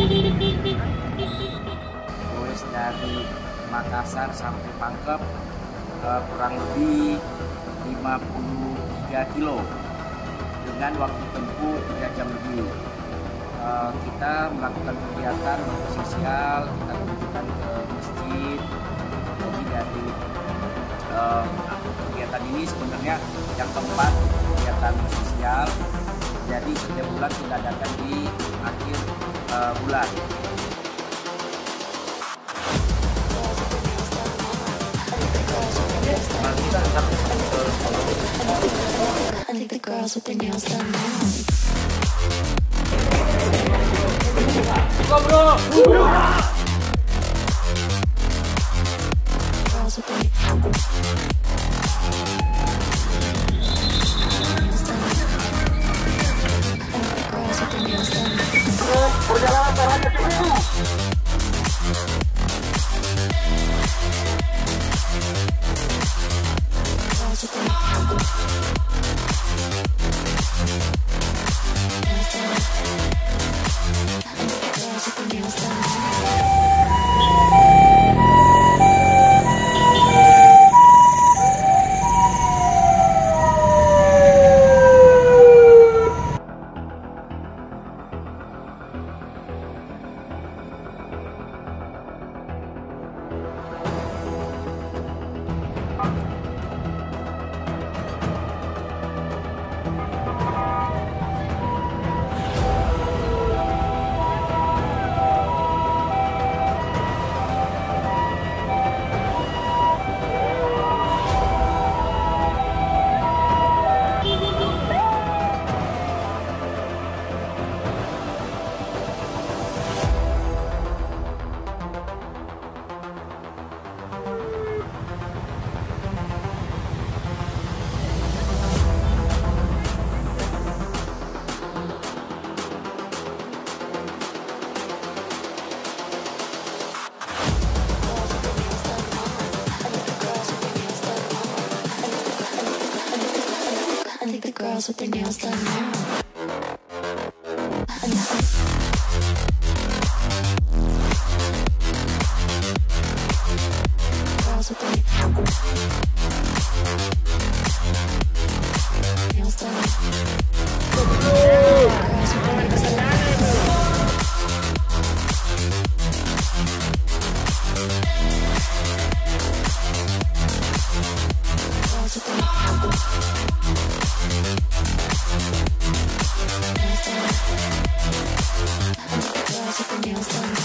Terus dari Makassar sampai Pangkep kurang lebih 53 kilo dengan waktu tempuh 3 jam lebih. Kita melakukan kegiatan sosial, kita kunjungan ke masjid. Jadi dari kegiatan ini sebenarnya yang keempat kegiatan sosial. Jadi setiap bulan kita adakan di akhir bulan. I think the girls with their nails done now. Go bro! Girls with their nails done. I think the girls with their nails done. Perjalanan terhadap itu. Girls with their nails done. I think the girls with their nails done. I think the girls with their nails done now. Girls with their nails done. Girls with their nails done. Girls with their nails done now.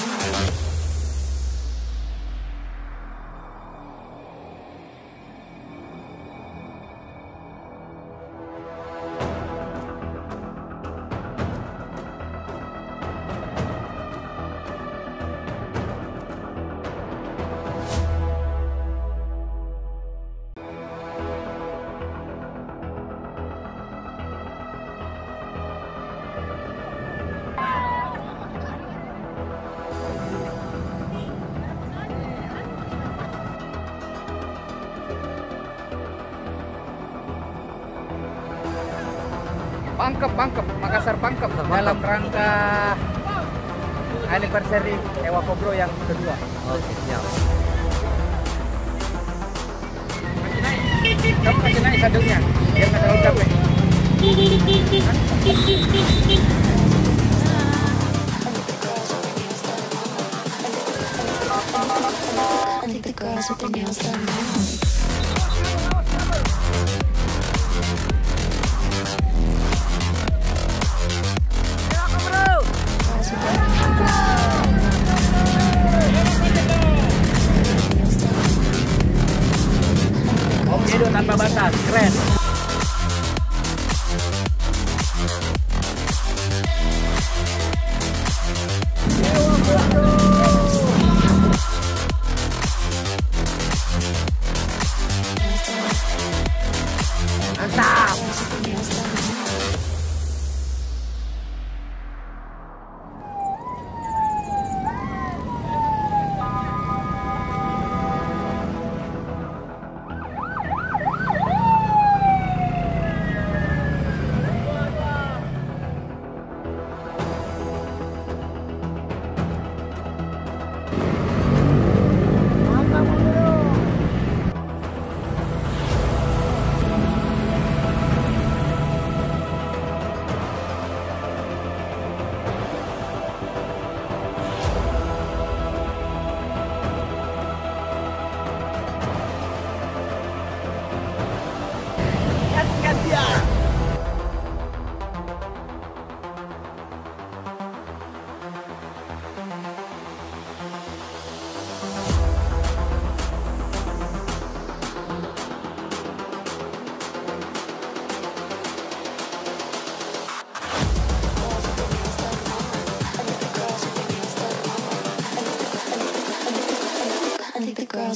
Pangkep, Makassar Pangkep dalam rangka anniversary Ewa Kobro yang kedua. Oke, siap. Kamu kasih naik sadungnya, biar nggak terlalu capek. I think the girls with their nails done now. Edo tanpa batas, keren. Mantap.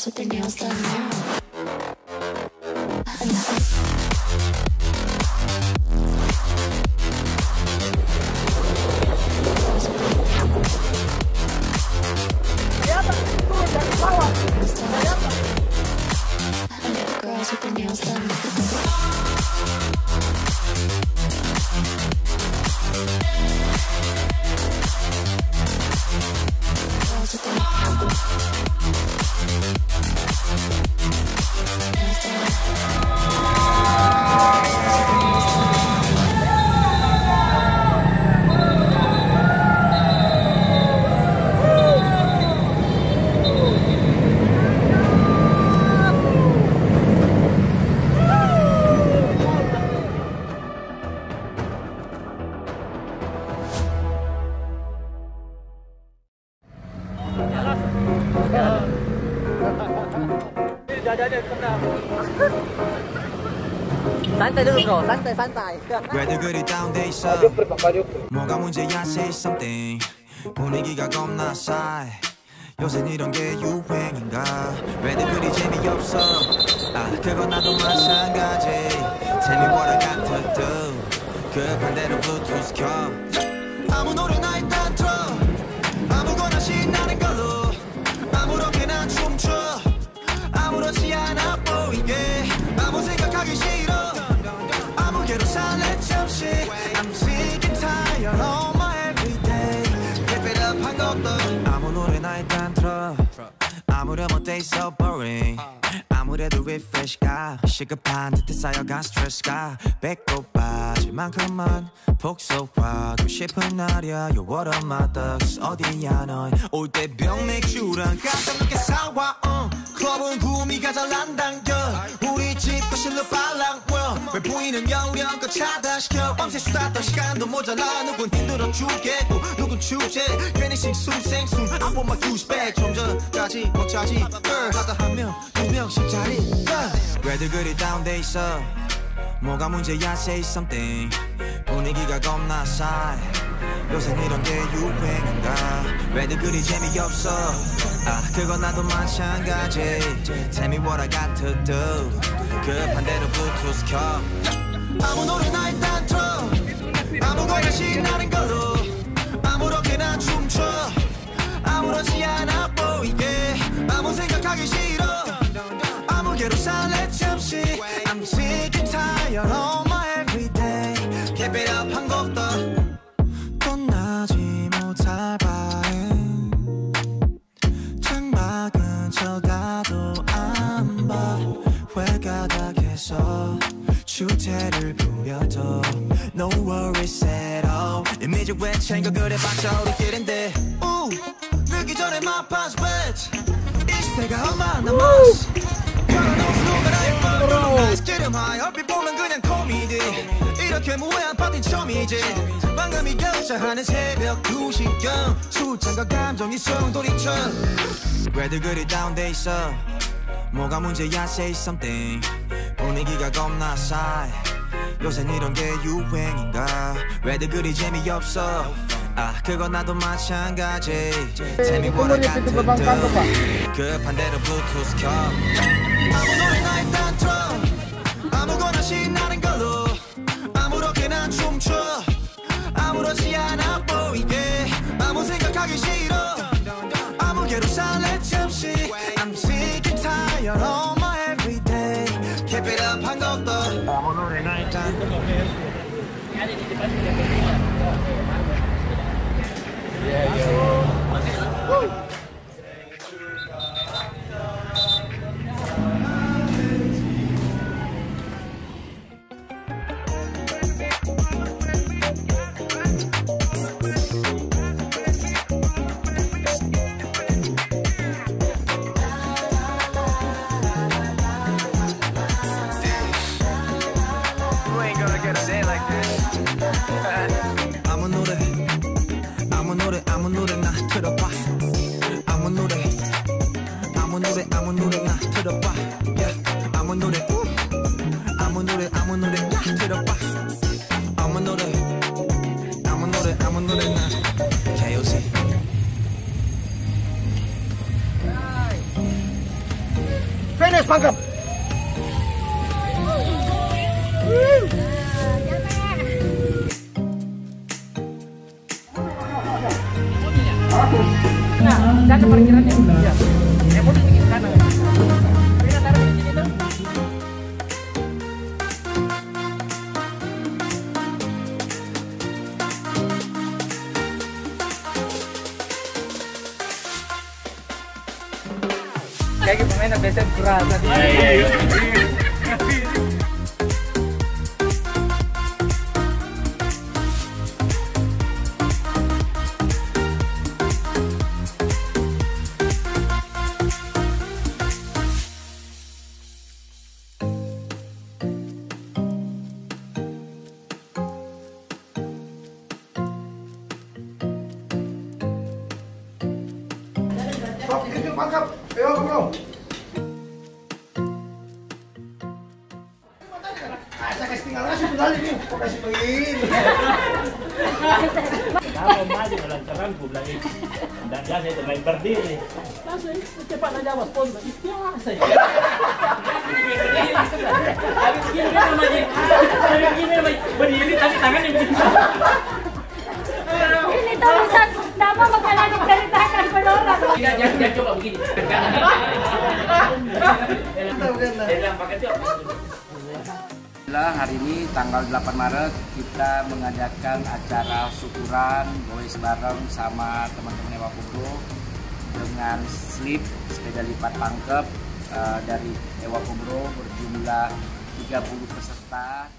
girls with their nails done now. Girls with their nails done. Santai dulu bro, santai. 왜들 그리 다운돼 있어 뭐가 문제야 say something 분위기가 겁나 싸해 요샌 이런 게 유행인가 왜들 그리 재미없어 아 그건 나도 마찬가지 Tell me what I got to do 그 반대로 블루투스 켜 아무 노래나 일단 틀어 아무거나 신나는 걸로 아무렇게나 춤춰 아무렇지 않아 보이게 아무 생각하기 싫어 아무개로 살래 잠시 I'm sick and tired of my everyday Keep it up 한 것도 아무 노래나 일단 틀어 아무렴 어때 so boring 아무래도 refresh가 시급한 듯해 쌓여간 스트레스가 배꼽 빠질 만큼만 복속하고 싶은 날이야 Yo what up my thugs 어디야 넌 올 때 병맥주랑 깜짝 늦게 사와 클럽은 구미가 잘 안 당겨 우리 집 거실로 빨랑워 왜 보이는 영령껏 차단시켜 밤새 수다 떨 시간도 모자라 누군 힘들어 죽겠고 누군 축제 괜히 싱숭생숭 I want my juice back 좀 전까지 먹자지 하다 한 명 두 명씩 자리 왜들 그리 다운돼 있어 뭐가 문제야 say something 분위기가 겁나 싸해 요샌 이런 게 유행인가 왜들 그리 재미없어 아 그건 나도 마찬가지 Tell me what I got to do 그 반대로 블루투스 켜 아무 노래나 일단 틀어 아무거나 신나는 걸로 아무렇게나 춤춰 아무렇지 않아 보이게 아무 생각하기 싫어 아무개로 살래 잠시 I'm sick and tired of my everyday Keep it up 한 곡 더 떠나지 못할 바엔 창밖은 쳐다도 안 봐 회가닥에서 주태를 부려도 No worries at all 이미지 왜 챙겨 그래봤자 우리끼린데 늦기 전에 my past bitch 이 시대가 얼마나 남았어 기름하여 얼핏 보면 그냥 코미디 이렇게 무해한 파티 처음이지 방금이 결정하는 새벽 2시경 술잔과 감정이 소용돌이쳐 왜들 그리 다운돼 있어 뭐가 문제야 say something 분위기가 겁나 싸해 요샌 이런 게 유행인가 왜들 그리 재미없어 아 그건 나도 마찬가지 Tell me what I got to do 그 반대로 블루투스 켜 아무 노래나 일단 틀어 아무거나 신나는 걸로 아무렇게나 춤춰 아무렇지 않아 보이게 아무 생각하기 싫어 아무개로 살래 잠시 I'm sick and tired of my everyday Keep it up 한 곡 더 아무 노래나 일단 아무 노래나 틀어봐 아무 노래나 틀어봐 yeah. 아무 노래나 틀어봐 아무 노래나 KOC Ines pangkep. Nah, jangan parkirannya. Ya. Mau di kanan. Kita taruh di sini tuh. Kayak pemain BSM kurang tadi. Pangkep. Ayo, bro. Saya kasih tinggal nasi tinggal ini. Kok kasih begini? Kalau maju melancarkan publik dan biasa itu main berdiri. Langsung cepat aja mas pon biasa. Habis gini namanya berdiri tapi tangannya begini. Ini tuh bisa nama makanan diceritakan orang. Jangan coba begini. Hari ini tanggal 8 Maret kita mengadakan acara syukuran goes bareng sama teman-teman Ewa Kubro dengan slip sepeda lipat pangkep dari Ewa Kubro berjumlah 30 peserta.